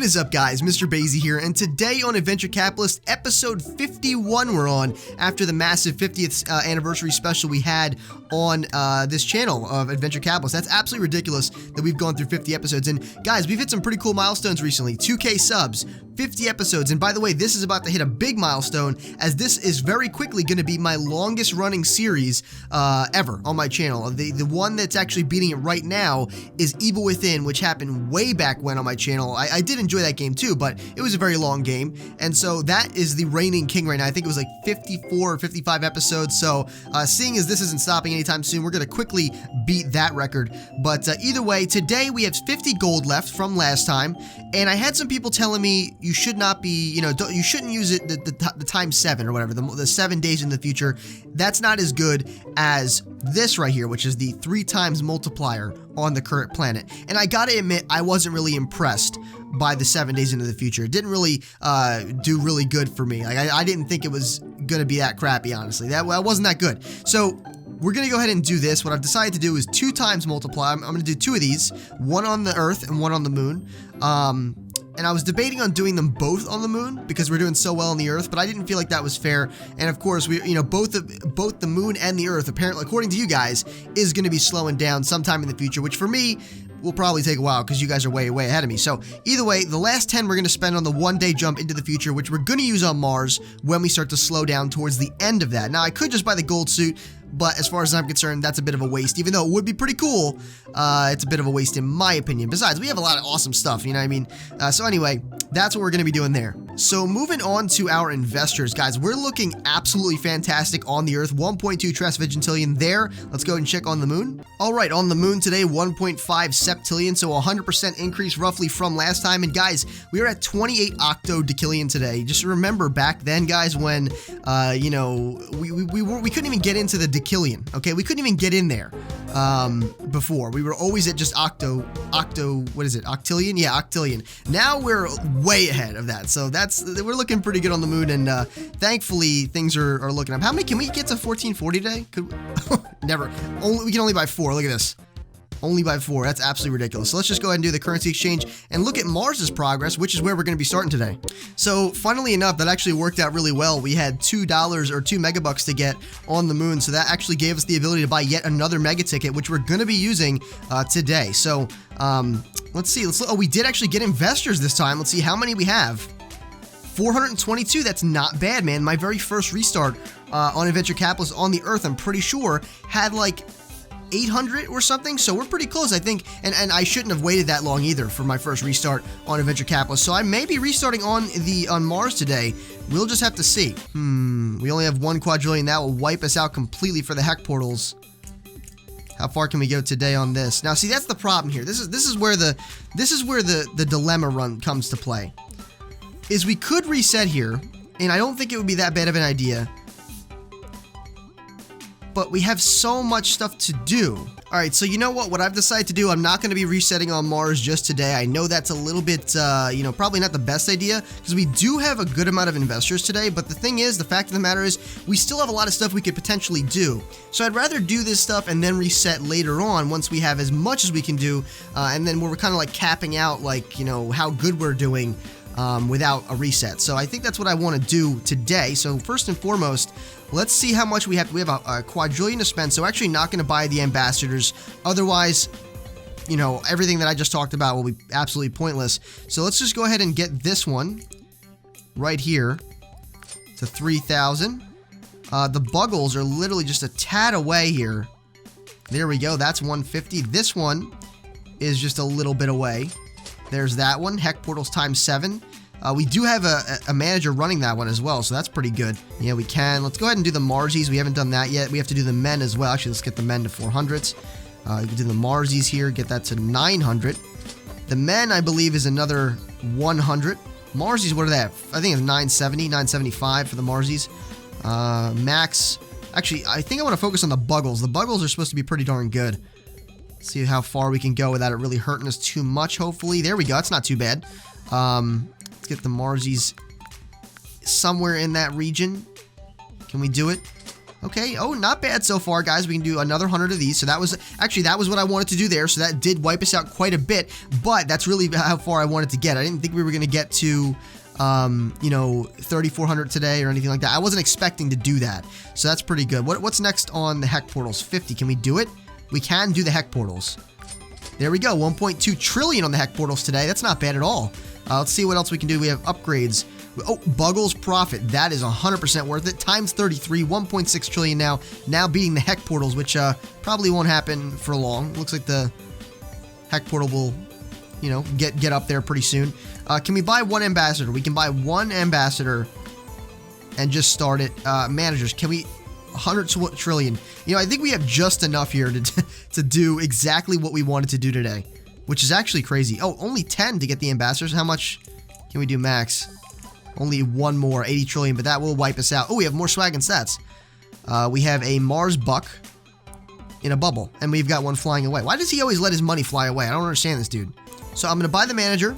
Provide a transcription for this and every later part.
What is up, guys? MrBayeasy here, and today on Adventure Capitalist, episode 51 we're on, after the massive 50th anniversary special we had on this channel of Adventure Capitalist. That's absolutely ridiculous that we've gone through 50 episodes, and guys, we've hit some pretty cool milestones recently. 2K subs, 50 episodes, and by the way, this is about to hit a big milestone, as this is very quickly going to be my longest running series ever on my channel. The one that's actually beating it right now is Evil Within, which happened way back when on my channel. I did enjoy that game too, but it was a very long game, and so that is the reigning king right now. I think it was like 54 or 55 episodes, so seeing as this isn't stopping anytime soon, we're going to quickly beat that record. But either way, today we have 50 gold left from last time, and I had some people telling me you should not be, you shouldn't use it the times 7 or whatever, the 7 days in the future. That's not as good as this right here, which is the 3 times multiplier on the current planet. And I gotta admit, I wasn't really impressed by the 7 days into the future. It didn't really do really good for me. Like I didn't think it was gonna be that crappy, honestly. That wasn't that good. So we're gonna go ahead and do this. What I've decided to do is 2 times multiply. I'm gonna do 2 of these, one on the Earth and one on the Moon. And I was debating on doing them both on the Moon because we're doing so well on the Earth, but I didn't feel like that was fair. And of course, we, both the Moon and the Earth, apparently, according to you guys, is going to be slowing down sometime in the future, which for me will probably take a while because you guys are way ahead of me. So either way, the last 10 we're going to spend on the 1-day jump into the future, which we're going to use on Mars when we start to slow down towards the end of that. Now, I could just buy the gold suit, but as far as I'm concerned, that's a bit of a waste. Even though it would be pretty cool, it's a bit of a waste in my opinion. Besides, we have a lot of awesome stuff, you know what I mean? So anyway, that's what we're going to be doing there. So moving on to our investors, guys, we're looking absolutely fantastic on the Earth. 1.2 Tresvigentillion there. Let's go and check on the Moon. All right, on the Moon today, 1.5 Septillion, so 100% increase roughly from last time. And guys, we are at 28 Octodecillion today. Just remember back then, guys, when, we couldn't even get into the decillion, okay? We couldn't even get in there before. We were always at just what is it? Octillion? Yeah, octillion. Now we're way ahead of that. So we're looking pretty good on the Moon, and thankfully things are looking up. How many can we get to 1440 today? Never. We can only buy 4. Look at this. Only by 4. That's absolutely ridiculous. So let's just go ahead and do the currency exchange and look at Mars's progress, which is where we're going to be starting today. So funnily enough, that actually worked out really well. We had $2 or 2 megabucks to get on the Moon, so that actually gave us the ability to buy yet another mega ticket, which we're going to be using today. So let's see. Oh, we did actually get investors this time. Let's see how many we have. 422. That's not bad, man. My very first restart on Adventure Capitalist on the Earth, I'm pretty sure, had like 800 or something, so we're pretty close, I think, and I shouldn't have waited that long either for my first restart on Adventure Capitalist, so I may be restarting on Mars today. We'll just have to see. We only have 1 quadrillion. That will wipe us out completely for the heck portals. How far can we go today on this? Now, see, that's the problem here. This is where the dilemma run comes to play. Is we could reset here, and I don't think it would be that bad of an idea, but we have so much stuff to do. All right, so you know what I've decided to do, I'm not going to be resetting on Mars just today. I know that's a little bit, probably not the best idea, because we do have a good amount of investors today, but the thing is, the fact of the matter is, we still have a lot of stuff we could potentially do. So I'd rather do this stuff and then reset later on once we have as much as we can do, and then we're kind of like capping out, like, how good we're doing without a reset. So I think that's what I want to do today. So first and foremost, let's see how much we have. We have a quadrillion to spend, so actually not going to buy the ambassadors. Otherwise, everything that I just talked about will be absolutely pointless. So let's just go ahead and get this one right here to 3,000. The Buggles are literally just a tad away here. There we go. That's 150. This one is just a little bit away. There's that one. Heck portals times 7. We do have a manager running that one as well, so that's pretty good. Yeah, we can. Let's go ahead and do the Marsies. We haven't done that yet. We have to do the men as well. Actually, let's get the men to 400s. We can do the Marsies here, get that to 900. The men, I believe, is another 100. Marsies, what are they at? I think it's 970, 975 for the Marsies. Max. Actually, I think I want to focus on the Buggles. The Buggles are supposed to be pretty darn good. See how far we can go without it really hurting us too much, hopefully. There we go. That's not too bad. Let's get the Marsies somewhere in that region. Can we do it? Okay, oh, not bad so far, guys. We can do another 100 of these. So that was what I wanted to do there. So that did wipe us out quite a bit, but that's really how far I wanted to get. I didn't think we were going to get to, you know, 3,400 today or anything like that. I wasn't expecting to do that. So that's pretty good. What's next on the heck portals? 50. Can we do it? We can do the heck portals. There we go. 1.2 trillion on the heck portals today. That's not bad at all. Let's see what else we can do. We have upgrades. Oh, Buggles Profit. That is 100% worth it. Times 33, 1.6 trillion now. Now beating the heck portals, which probably won't happen for long. Looks like the heck portal will, you know, get up there pretty soon. Can we buy one ambassador? We can buy one ambassador and just start it. Managers, can we... 100 trillion. You know, I think we have just enough here to do exactly what we wanted to do today, which is actually crazy. Oh, only 10 to get the ambassadors. How much can we do max? Only one more, 80 trillion, but that will wipe us out. Oh, we have more swag and stats. We have a Mars buck in a bubble, and we've got one flying away. Why does he always let his money fly away? I don't understand this dude. So I'm going to buy the manager.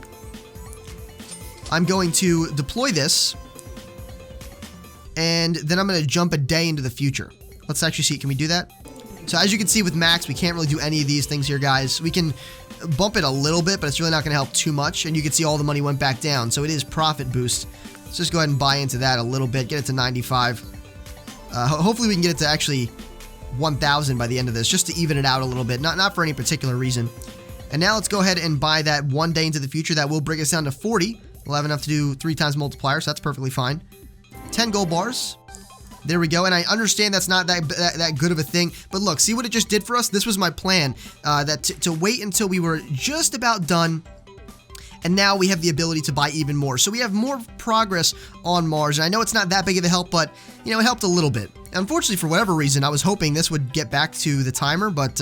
I'm going to deploy this. And then I'm going to jump a day into the future. Let's actually see. Can we do that? So as you can see with Max, we can't really do any of these things here, guys. We can bump it a little bit, but it's really not going to help too much. And you can see all the money went back down. So it is profit boost. Let's just go ahead and buy into that a little bit. Get it to 95. Hopefully we can get it to actually 1,000 by the end of this, just to even it out a little bit. Not for any particular reason. And now let's go ahead and buy that one day into the future. That will bring us down to 40. We'll have enough to do 3 times multiplier, so that's perfectly fine. 10 gold bars. There we go. And I understand that's not that good of a thing. But look, see what it just did for us? This was my plan. That to wait until we were just about done. And now we have the ability to buy even more. So we have more progress on Mars. And I know it's not that big of a help, but, you know, it helped a little bit. Unfortunately, for whatever reason, I was hoping this would get back to the timer. But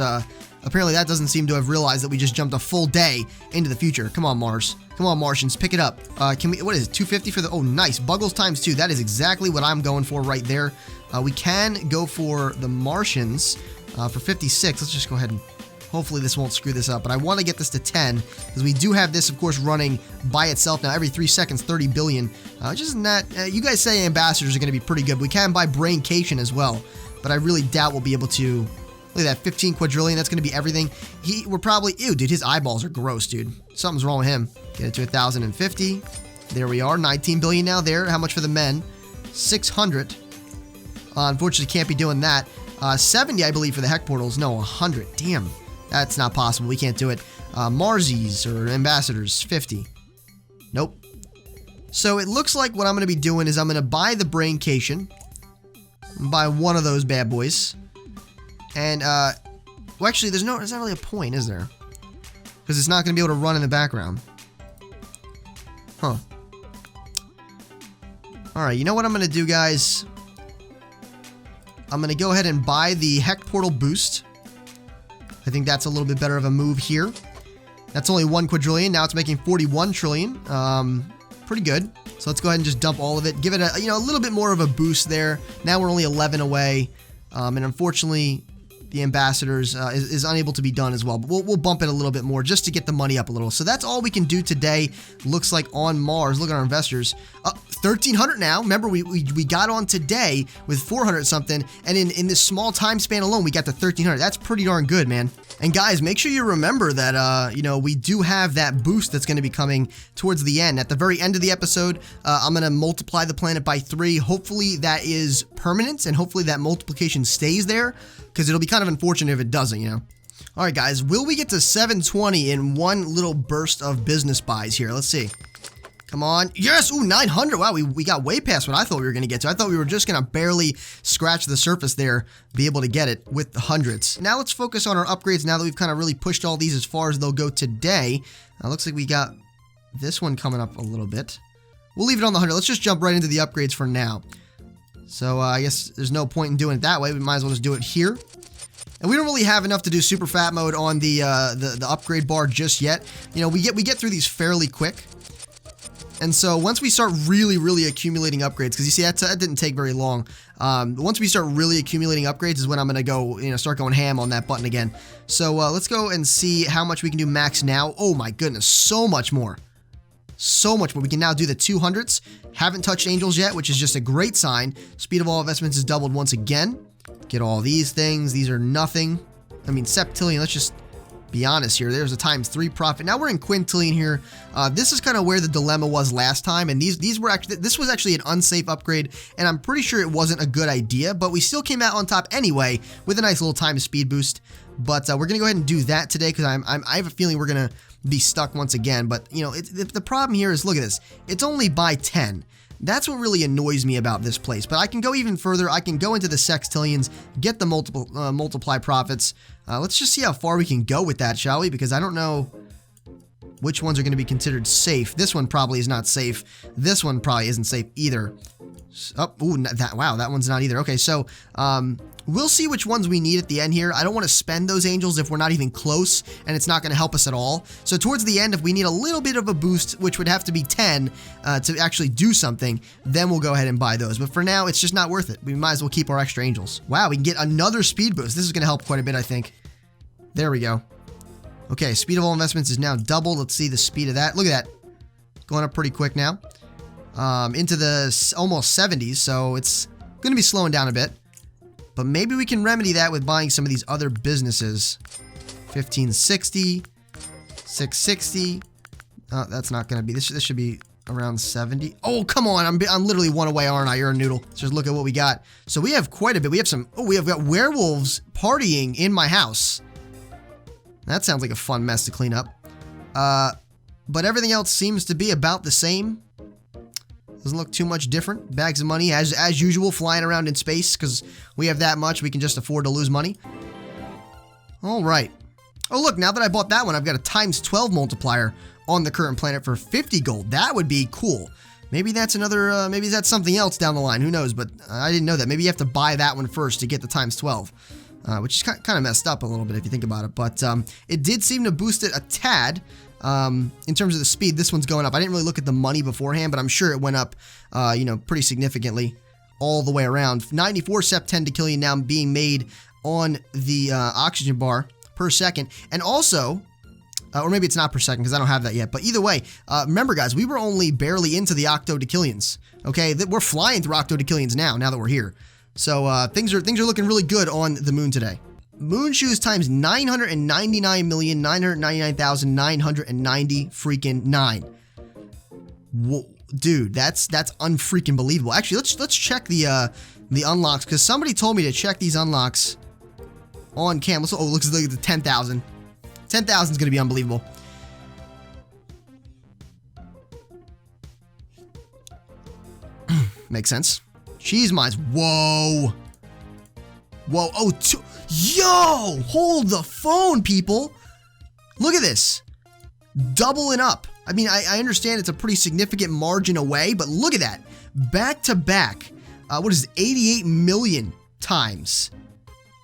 apparently that doesn't seem to have realized that we just jumped a full day into the future. Come on, Mars. Come on, Martians, pick it up. Can we, what is it, 250 for the, oh, nice. Buggles times 2. That is exactly what I'm going for right there. We can go for the Martians for 56. Let's just go ahead and, hopefully this won't screw this up. But I want to get this to 10, because we do have this, of course, running by itself now. Every 3 seconds, 30 billion. Which isn't that, you guys say ambassadors are going to be pretty good. We can buy Braincation as well, but I really doubt we'll be able to. Look at that, 15 quadrillion. That's going to be everything. We're probably... Ew, dude, his eyeballs are gross, dude. Something's wrong with him. Get it to 1,050. There we are. 19 billion now there. How much for the men? 600. Unfortunately, can't be doing that. 70, I believe, for the heck portals. No, 100. Damn. That's not possible. We can't do it. Marsies, or ambassadors, 50. Nope. So it looks like what I'm going to be doing is I'm going to buy the Braincation. Buy one of those bad boys. And, well, actually, there's not really a point, is there? Because it's not going to be able to run in the background. Huh. Alright, you know what I'm going to do, guys? I'm going to go ahead and buy the Heck Portal Boost. I think that's a little bit better of a move here. That's only 1 quadrillion. Now it's making 41 trillion. Pretty good. So let's go ahead and just dump all of it. Give it a, you know, a little bit more of a boost there. Now we're only 11 away. And unfortunately, the ambassadors is unable to be done as well. But we'll bump it a little bit more just to get the money up a little. So that's all we can do today. Looks like on Mars. Look at our investors. 1,300 now. Remember, we got on today with 400 something. And in this small time span alone, we got to 1,300. That's pretty darn good, man. And guys, make sure you remember that, you know, we do have that boost that's going to be coming towards the end. At the very end of the episode, I'm going to multiply the planet by 3. Hopefully that is permanent, and hopefully that multiplication stays there, because it'll be kind of unfortunate if it doesn't, you know. All right, guys, will we get to 720 in one little burst of business buys here? Let's see. Come on. Yes! Ooh, 900. Wow, we got way past what I thought we were going to get to. I thought we were just going to barely scratch the surface there, be able to get it with the hundreds. Now let's focus on our upgrades now that we've kind of really pushed all these as far as they'll go today. Looks like we got this one coming up a little bit. We'll leave it on the 100. Let's just jump right into the upgrades for now. So I guess there's no point in doing it that way. We might as well just do it here. And we don't really have enough to do super fat mode on the upgrade bar just yet. You know, we get through these fairly quick. And so once we start really accumulating upgrades, because you see that didn't take very long. Once we start really accumulating upgrades is when I'm gonna go, you know, start going ham on that button again. So let's go and see how much we can do max now. Oh my goodness, so much more. So much more. We can now do the 200s. Haven't touched angels yet, which is just a great sign. Speed of all investments is doubled once again. Get all these things. These are nothing. I mean, septillion, let's just be honest here. There's a ×3 profit. Now we're in quintillion here. This is kind of where the dilemma was last time, and these were actually, this was actually an unsafe upgrade, and I'm pretty sure it wasn't a good idea, but we still came out on top anyway with a nice little time speed boost. But we're gonna go ahead and do that today because I have a feeling we're gonna be stuck once again. But you know, the problem here is, look at this. It's only by 10. That's what really annoys me about this place. But I can go even further. I can go into the sextillions, get the multiply profits. Let's just see how far we can go with that, shall we? Because I don't know which ones are going to be considered safe. This one probably is not safe. This one probably isn't safe either. Oh, ooh, wow, that one's not either. Okay, so we'll see which ones we need at the end here. I don't want to spend those angels if we're not even close and it's not going to help us at all. So towards the end, if we need a little bit of a boost, which would have to be 10 to actually do something, then we'll go ahead and buy those. But for now, it's just not worth it. We might as well keep our extra angels. Wow, we can get another speed boost. This is going to help quite a bit, I think. There we go. Okay, speed of all investments is now doubled. Let's see the speed of that. Look at that. Going up pretty quick now. Into the almost 70s, so it's going to be slowing down a bit. But maybe we can remedy that with buying some of these other businesses. 1560, 660. Oh, that's not going to be. This should be around 70. Oh, come on. I'm literally one away, aren't I? You're a noodle. Let's just look at what we got. So we have quite a bit. We have some. Oh, we have got werewolves partying in my house. That sounds like a fun mess to clean up. But everything else seems to be about the same. Doesn't look too much different. Bags of money, as usual, flying around in space, because we have that much, we can just afford to lose money. All right. Oh, look, now that I bought that one, I've got a ×12 multiplier on the current planet for 50 gold. That would be cool. Maybe that's another, maybe that's something else down the line. Who knows? But I didn't know that. Maybe you have to buy that one first to get the ×12, which is kind of messed up a little bit if you think about it. But it did seem to boost it a tad. In terms of the speed, this one's going up. I didn't really look at the money beforehand, but I'm sure it went up, you know, pretty significantly all the way around. 94 septendecillion now being made on the oxygen bar per second. And also, or maybe it's not per second because I don't have that yet. But either way, remember, guys, we were only barely into the octodecillions. Okay, we're flying through octodecillions now that we're here. So things are looking really good on the moon today. Moon shoes times 999,999,990 freaking 9. Whoa, dude, that's unfreaking believable. Actually, let's check the unlocks, because somebody told me to check these unlocks on cam. Oh, looks like the 10,000. 10,000 is gonna be unbelievable. Makes sense. Cheese mines. Whoa. Whoa. Oh, yo! Hold the phone, people. Look at this. Doubling up. I mean, I understand it's a pretty significant margin away, but look at that. Back to back. What is it? 88 million times.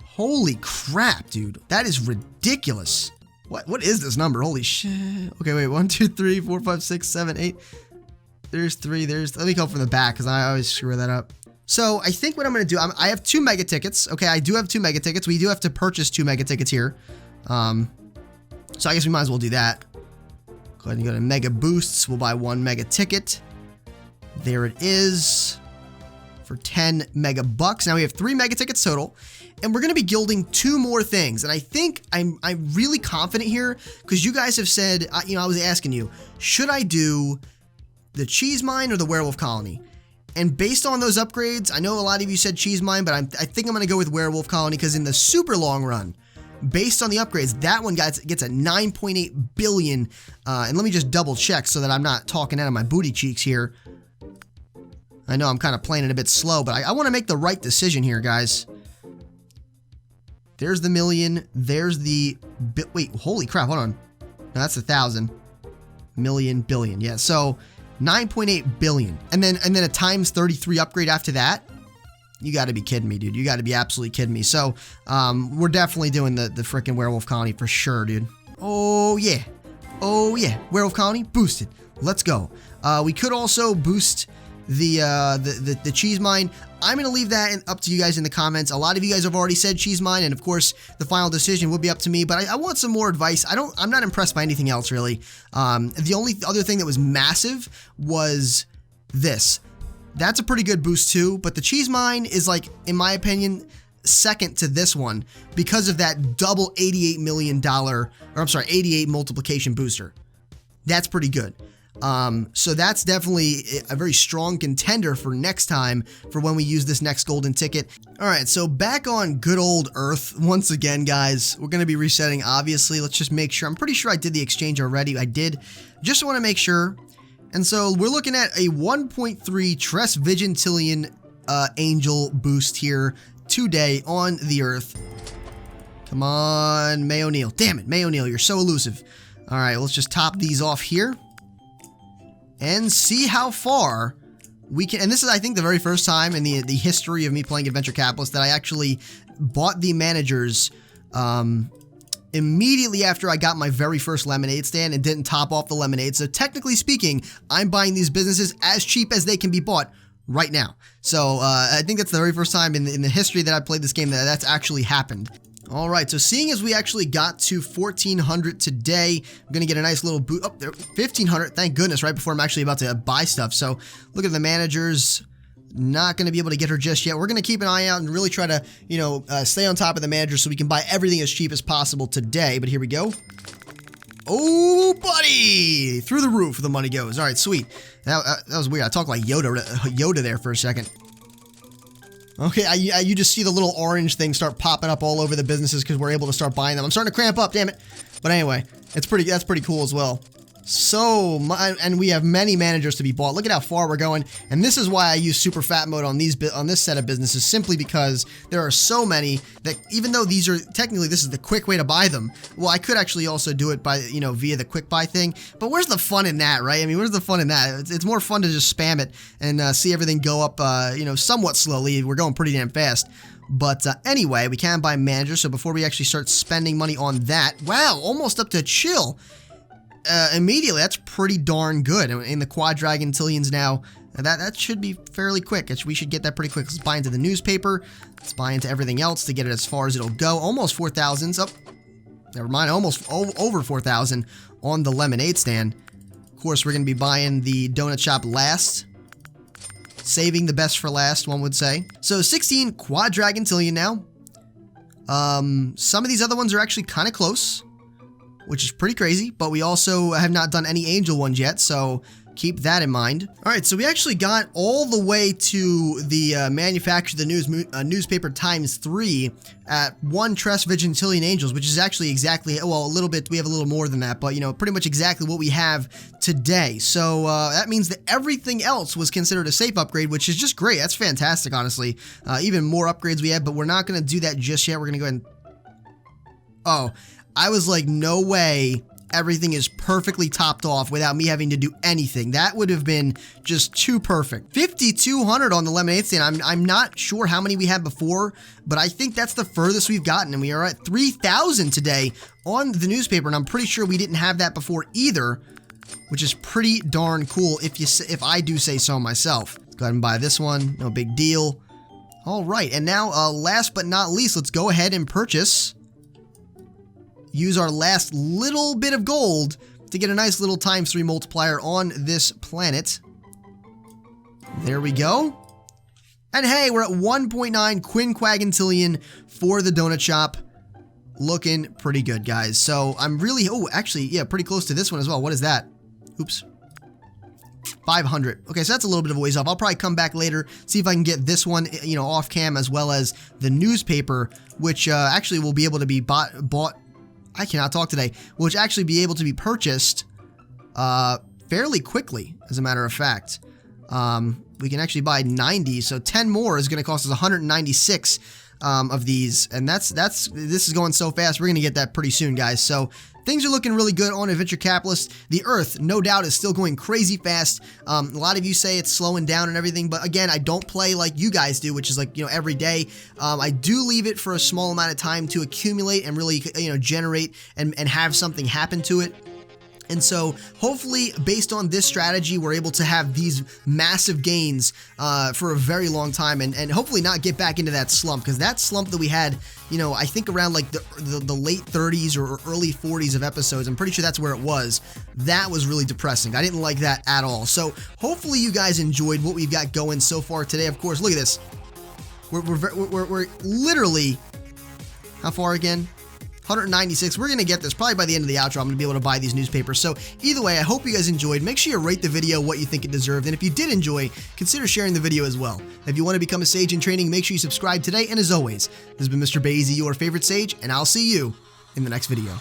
Holy crap, dude. That is ridiculous. What is this number? Holy shit. Okay, wait. 1, 2, 3, 4, 5, 6, 7, 8. There's 3. Let me go from the back because I always screw that up. So I think what I'm going to do, I have 2 mega tickets. Okay, I do have 2 mega tickets. We do have to purchase 2 mega tickets here. So I guess we might as well do that. Go ahead and go to mega boosts. We'll buy 1 mega ticket. There it is for 10 mega bucks. Now we have 3 mega tickets total, and we're going to be gilding 2 more things. And I think I'm really confident here because you guys have said, you know, I was asking you, should I do the cheese mine or the werewolf colony? And based on those upgrades, I know a lot of you said cheese mine, but I think I'm going to go with werewolf colony because in the super long run, based on the upgrades, that one gets a 9.8 billion. And let me just double check so that I'm not talking out of my booty cheeks here. I know I'm kind of playing it a bit slow, but I want to make the right decision here, guys. There's the million. There's the... Wait, holy crap, hold on. No, that's 1,000. Million, billion. Yeah, so 9.8 billion. And then a times 33 upgrade after that. You got to be kidding me, dude. You got to be absolutely kidding me. So, we're definitely doing the freaking werewolf colony for sure, dude. Oh, yeah. Oh, yeah. Werewolf colony boosted. Let's go. We could also boost the cheese mine. I'm going to leave that up to you guys in the comments. A lot of you guys have already said cheese mine, and of course, the final decision will be up to me, but I want some more advice. I'm not impressed by anything else, really. The only other thing that was massive was this. That's a pretty good boost too, but the cheese mine is, like, in my opinion, second to this one because of that double $88 million, or I'm sorry, 88 multiplication booster. That's pretty good. So that's definitely a very strong contender for next time for when we use this next golden ticket. All right, so back on good old Earth once again, guys. We're going to be resetting, obviously. Let's just make sure. I'm pretty sure I did the exchange already. I did. Just want to make sure. And so we're looking at a 1.3 Tress Vigintillion Angel boost here today on the Earth. Come on, May O'Neil. Damn it, May O'Neil, you're so elusive. All right, let's just top these off here and see how far we can. And this is, I think, the very first time in the history of me playing Adventure Capitalist that I actually bought the managers immediately after I got my very first lemonade stand and didn't top off the lemonade. So technically speaking, I'm buying these businesses as cheap as they can be bought right now. So I think that's the very first time in the history that I played this game that that's actually happened. All right, so seeing as we actually got to 1,400 today, I'm going to get a nice little boot. Oh, there, 1,500, thank goodness, right before I'm actually about to buy stuff. So look at the managers. Not going to be able to get her just yet. We're going to keep an eye out and really try to, you know, stay on top of the managers so we can buy everything as cheap as possible today. But here we go. Oh, buddy! Through the roof the money goes. All right, sweet. That was weird. I talked like Yoda there for a second. Okay, you just see the little orange thing start popping up all over the businesses because we're able to start buying them. I'm starting to cramp up, damn it. But anyway, that's pretty cool as well. So, and we have many managers to be bought. Look at how far we're going. And this is why I use super fat mode on this set of businesses, simply because there are so many that even though these are technically this is the quick way to buy them. Well, I could actually also do it by, you know, via the quick buy thing. But where's the fun in that, right? I mean, where's the fun in that? It's more fun to just spam it and see everything go up, you know, somewhat slowly. We're going pretty damn fast. But anyway, we can buy managers. So before we actually start spending money on that, wow, almost up to chill. Immediately, that's pretty darn good. In the Quadragontillions now, that should be fairly quick. We should get that pretty quick. Let's buy into the newspaper. Let's buy into everything else to get it as far as it'll go. Almost 4,000. Oh, never mind. Almost over 4,000 on the lemonade stand. Of course, we're going to be buying the donut shop last. Saving the best for last, one would say. So 16 Quadragontillion now. Some of these other ones are actually kind of close, which is pretty crazy, but we also have not done any angel ones yet, so keep that in mind. All right, so we actually got all the way to the manufacture the newspaper times 3 at 1 Tress Vigintillion Angels, which is actually exactly, well, a little bit, we have a little more than that, but, you know, pretty much exactly what we have today. So that means that everything else was considered a safe upgrade, which is just great. That's fantastic, honestly. Even more upgrades we have, but we're not going to do that just yet. We're going to go ahead and... Oh, I was like, no way everything is perfectly topped off without me having to do anything. That would have been just too perfect. 5,200 on the lemonade stand. I'm not sure how many we had before, but I think that's the furthest we've gotten, and we are at 3,000 today on the newspaper, and I'm pretty sure we didn't have that before either, which is pretty darn cool if I do say so myself. Let's go ahead and buy this one. No big deal. All right, and now last but not least, let's go ahead and purchase. Use our last little bit of gold to get a nice little ×3 multiplier on this planet. There we go. And hey, we're at 1.9 Quinquagintillion for the donut shop. Looking pretty good, guys. So I'm really, oh, actually, yeah, pretty close to this one as well. What is that? Oops. 500. Okay, so that's a little bit of a ways off. I'll probably come back later, see if I can get this one, you know, off cam, as well as the newspaper, which actually will be able to be bought. I cannot talk today, which actually be able to be purchased fairly quickly, as a matter of fact. We can actually buy 90, so 10 more is going to cost us 196 of these, and this is going so fast, we're going to get that pretty soon, guys. So things are looking really good on Adventure Capitalist. The Earth, no doubt, is still going crazy fast. A lot of you say it's slowing down and everything, but again, I don't play like you guys do, which is like, you know, every day. I do leave it for a small amount of time to accumulate and really, you know, generate and have something happen to it. And so hopefully based on this strategy, we're able to have these massive gains for a very long time and hopefully not get back into that slump, because that slump that we had, you know, I think around like the late 30s or early 40s of episodes, I'm pretty sure that's where it was. That was really depressing. I didn't like that at all. So hopefully you guys enjoyed what we've got going so far today. Of course, look at this. We're literally, how far again? 196. We're going to get this probably by the end of the outro. I'm going to be able to buy these newspapers. So either way, I hope you guys enjoyed. Make sure you rate the video what you think it deserved. And if you did enjoy, consider sharing the video as well. If you want to become a sage in training, make sure you subscribe today. And as always, this has been MrBayeasy, your favorite sage, and I'll see you in the next video.